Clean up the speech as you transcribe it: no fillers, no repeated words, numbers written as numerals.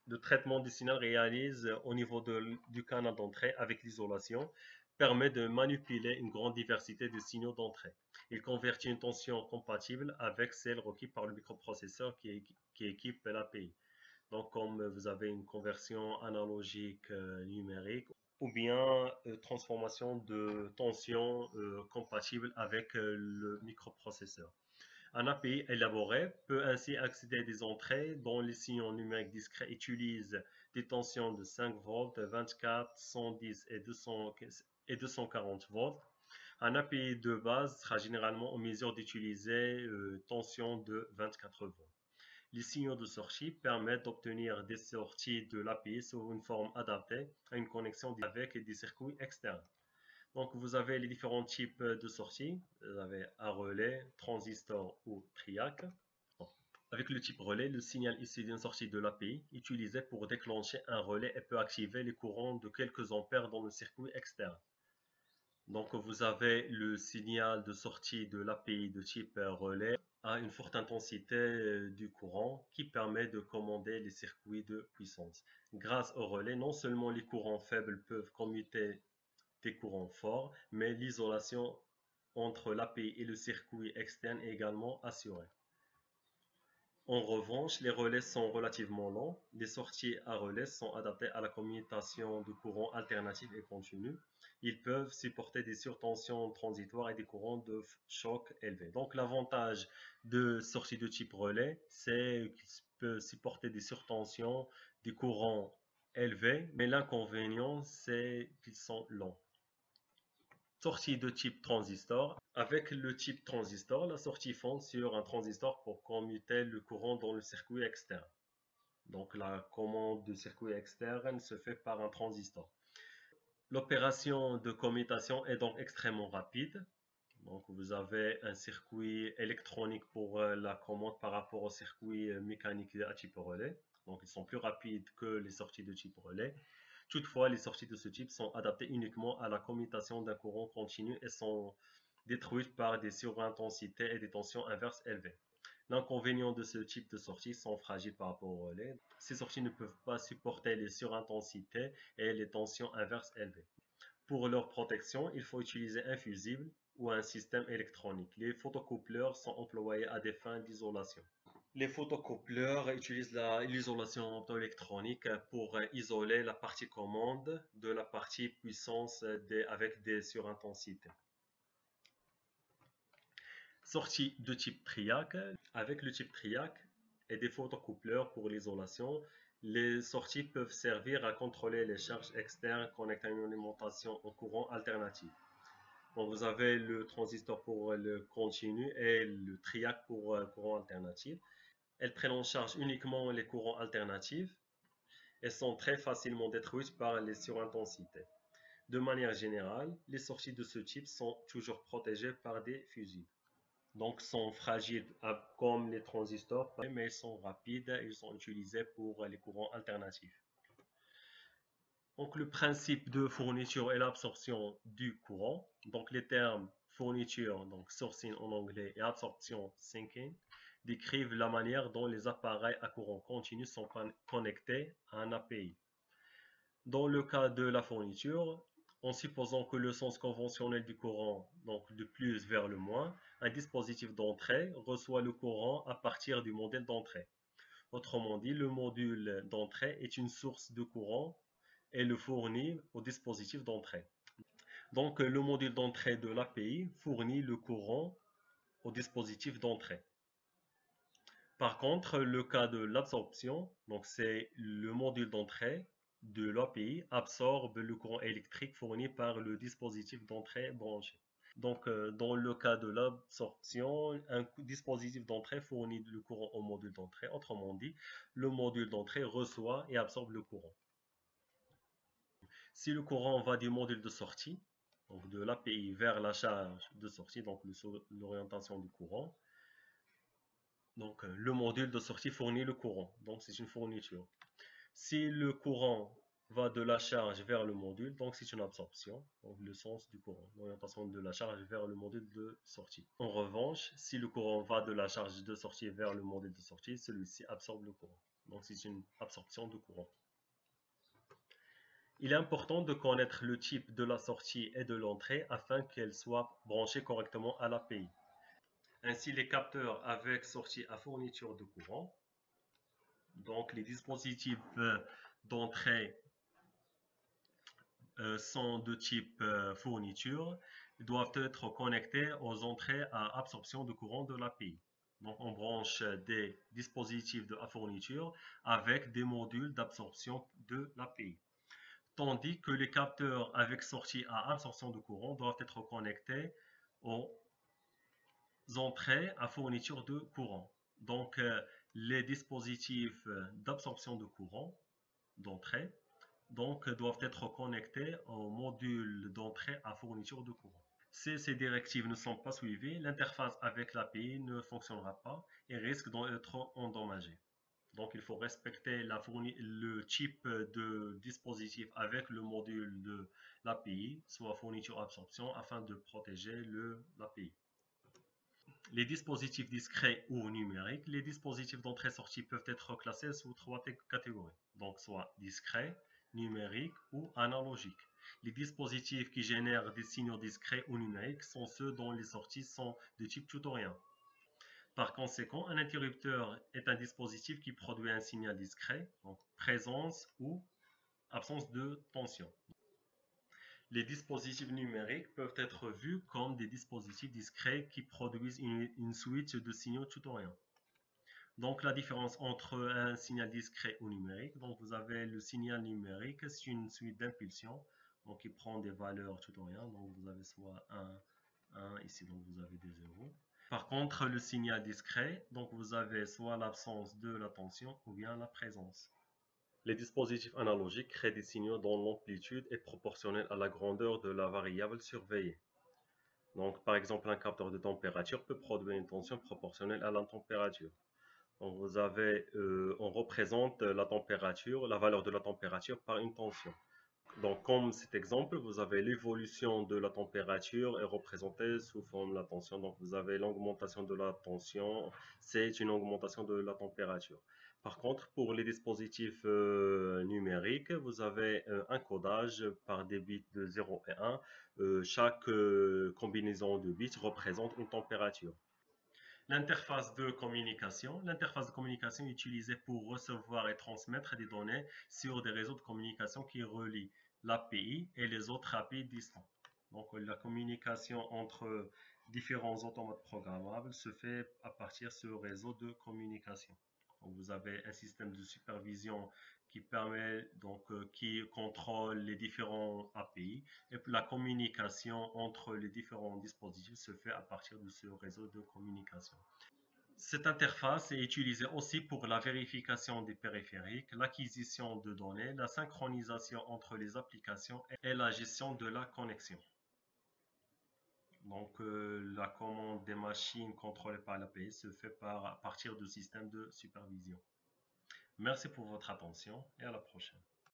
de traitement des signaux réalise au niveau du canal d'entrée avec l'isolation permet de manipuler une grande diversité de signaux d'entrée. Il convertit une tension compatible avec celle requise par le microprocesseur qui équipe l'API. Donc, comme vous avez une conversion analogique numérique ou bien transformation de tension compatible avec le microprocesseur. Un API élaboré peut ainsi accéder à des entrées dont les signaux numériques discrets utilisent des tensions de 5 volts, 24, 110 et 240 volts. Un API de base sera généralement en mesure d'utiliser tension de 24 volts. Les signaux de sortie permettent d'obtenir des sorties de l'API sous une forme adaptée à une connexion avec des circuits externes. Donc, vous avez les différents types de sorties. Vous avez un relais, transistor ou triac. Bon. Avec le type relais, le signal issu d'une sortie de l'API utilisé pour déclencher un relais et peut activer les courants de quelques ampères dans le circuit externe. Donc, vous avez le signal de sortie de l'API de type relais à une forte intensité du courant qui permet de commander les circuits de puissance. Grâce au relais, non seulement les courants faibles peuvent commuter des courants forts, mais l'isolation entre l'API et le circuit externe est également assurée. En revanche, les relais sont relativement longs. Les sorties à relais sont adaptées à la commutation de courants alternatifs et continus. Ils peuvent supporter des surtensions transitoires et des courants de choc élevés. Donc, l'avantage de sorties de type relais, c'est qu'ils peuvent supporter des surtensions, des courants élevés, mais l'inconvénient, c'est qu'ils sont longs. Sortie de type transistor. Avec le type transistor, la sortie fonde sur un transistor pour commuter le courant dans le circuit externe. Donc la commande du circuit externe se fait par un transistor. L'opération de commutation est donc extrêmement rapide. Donc vous avez un circuit électronique pour la commande par rapport au circuit mécanique à type relais. Donc ils sont plus rapides que les sorties de type relais. Toutefois, les sorties de ce type sont adaptées uniquement à la commutation d'un courant continu et sont détruites par des surintensités et des tensions inverses élevées. L'inconvénient de ce type de sorties sont fragiles par rapport au relais. Ces sorties ne peuvent pas supporter les surintensités et les tensions inverses élevées. Pour leur protection, il faut utiliser un fusible ou un système électronique. Les photocoupleurs sont employés à des fins d'isolation. Les photocoupleurs utilisent l'isolation optoélectronique pour isoler la partie commande de la partie puissance avec des surintensités. Sortie de type triac. Avec le type triac et des photocoupleurs pour l'isolation, les sorties peuvent servir à contrôler les charges externes connectées à une alimentation en courant alternatif. Donc, vous avez le transistor pour le continu et le triac pour courant alternatif. Elles prennent en charge uniquement les courants alternatifs et sont très facilement détruites par les surintensités. De manière générale, les sorties de ce type sont toujours protégées par des fusibles. Donc, sont fragiles comme les transistors, mais ils sont rapides et ils sont utilisés pour les courants alternatifs. Donc, le principe de fourniture et l'absorption du courant. Donc, les termes fourniture, donc sourcing en anglais, et absorption, sinking, décrivent la manière dont les appareils à courant continu sont connectés à un API. Dans le cas de la fourniture, en supposant que le sens conventionnel du courant, donc de plus vers le moins, un dispositif d'entrée reçoit le courant à partir du modèle d'entrée. Autrement dit, le module d'entrée est une source de courant et le fournit au dispositif d'entrée. Donc, le module d'entrée de l'API fournit le courant au dispositif d'entrée. Par contre, le cas de l'absorption, donc c'est le module d'entrée de l'API absorbe le courant électrique fourni par le dispositif d'entrée branché. Donc, dans le cas de l'absorption, un dispositif d'entrée fournit le courant au module d'entrée. Autrement dit, le module d'entrée reçoit et absorbe le courant. Si le courant va du module de sortie, donc de l'API vers la charge de sortie, donc l'orientation du courant, donc le module de sortie fournit le courant, donc c'est une fourniture. Si le courant va de la charge vers le module, donc c'est une absorption, donc le sens du courant, l'orientation de la charge vers le module de sortie. En revanche, si le courant va de la charge de sortie vers le module de sortie, celui-ci absorbe le courant. Donc c'est une absorption de courant. Il est important de connaître le type de la sortie et de l'entrée afin qu'elles soient branchées correctement à l'API. Ainsi, les capteurs avec sortie à fourniture de courant, donc les dispositifs d'entrée sont de type fourniture, doivent être connectés aux entrées à absorption de courant de l'API. Donc on branche des dispositifs à fourniture avec des modules d'absorption de l'API. Tandis que les capteurs avec sortie à absorption de courant doivent être connectés aux entrées à fourniture de courant. Donc les dispositifs d'absorption de courant d'entrée doivent être connectés au module d'entrée à fourniture de courant. Si ces directives ne sont pas suivies, l'interface avec l'API ne fonctionnera pas et risque d'être endommagée. Donc, il faut respecter le type de dispositif avec le module de l'API, soit fourniture-absorption, afin de protéger l'API. Les dispositifs discrets ou numériques, les dispositifs d'entrée-sortie peuvent être classés sous 3 catégories, donc soit discrets, numériques ou analogiques. Les dispositifs qui génèrent des signaux discrets ou numériques sont ceux dont les sorties sont de type tutorien. Par conséquent, un interrupteur est un dispositif qui produit un signal discret, donc présence ou absence de tension. Les dispositifs numériques peuvent être vus comme des dispositifs discrets qui produisent une suite de signaux tutoriels. Donc la différence entre un signal discret ou numérique, donc vous avez le signal numérique, c'est une suite d'impulsions, donc qui prend des valeurs tutorielles, donc vous avez soit 1, ici donc vous avez des 0. Par contre, le signal discret, donc vous avez soit l'absence de la tension ou bien la présence. Les dispositifs analogiques créent des signaux dont l'amplitude est proportionnelle à la grandeur de la variable surveillée. Donc, par exemple, un capteur de température peut produire une tension proportionnelle à la température. Donc, on représente la température, la valeur de la température par une tension. Donc, comme cet exemple, vous avez l'évolution de la température est représentée sous forme de la tension. Donc, vous avez l'augmentation de la tension, c'est une augmentation de la température. Par contre, pour les dispositifs numériques, vous avez un codage par des bits de 0 et 1. Chaque combinaison de bits représente une température. L'interface de communication. L'interface de communication est utilisée pour recevoir et transmettre des données sur des réseaux de communication qui relient l'API et les autres API distants. Donc la communication entre différents automates programmables se fait à partir de ce réseau de communication. Donc, vous avez un système de supervision qui permet qui contrôle les différents API et la communication entre les différents dispositifs se fait à partir de ce réseau de communication. Cette interface est utilisée aussi pour la vérification des périphériques, l'acquisition de données, la synchronisation entre les applications et la gestion de la connexion. Donc, la commande des machines contrôlées par l'API se fait à partir de systèmes de supervision. Merci pour votre attention et à la prochaine.